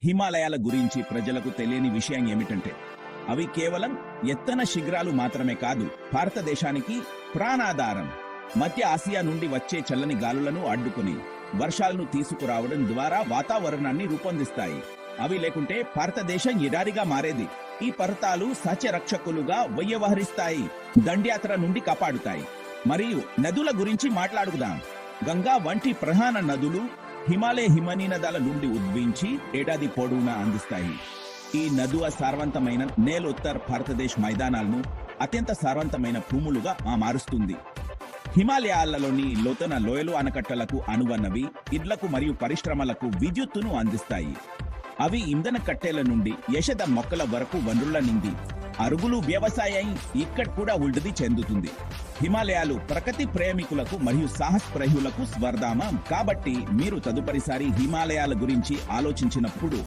హిమాలయాల గురించి ప్రజలకు తెలియని విషయం ఏమిటంటే అవి కేవలం ఎత్తైన శిఖరాలు మాత్రమే కాదు, భారతదేశానికి ప్రాణాధారం. మధ్య ఆసియా నుండి వచ్చే చల్లని గాలులను అడ్డుకుని వర్షాలను తీసుకురావడం ద్వారా వాతావరణాన్ని రూపొందిస్తాయి. అవి లేకుంటే భారతదేశం ఎడారిగా మారేది. ఈ పర్వతాలు సస్యరక్షకులుగా వ్యవహరిస్తాయి, దండయాత్ర నుండి కాపాడుతాయి. మరియు నదుల గురించి మాట్లాడుకుందాం. గంగా వంటి ప్రధాన నదులు హిమాలయ హిమనీనదాల నుండి ఉద్భవించి ఏడాది పొడవునా అందిస్తాయి. ఈ నదుల సారవంతమైన నేల ఉత్తర భారతదేశ్ మైదానాలను అత్యంత సారవంతమైన భూములుగా మారుస్తుంది. హిమాలయాలలోని లోతైన లోయలు ఆనకట్టలకు అనువన్నవి ఇళ్లకు మరియు పరిశ్రమలకు విద్యుత్తును అందిస్తాయి. అవి ఇంధన కట్టెల నుండి యషద మొక్కల వరకు వనరుల నుండి అరుగులు వ్యవసాయం ఇక్కడ కూడా వృద్ధి చెందుతుంది. హిమాలయాలు ప్రకృతి ప్రేమికులకు మరియు సాహస ప్రేయులకు స్వర్ధామం. కాబట్టి మీరు తదుపరిసారి హిమాలయాల గురించి ఆలోచించినప్పుడు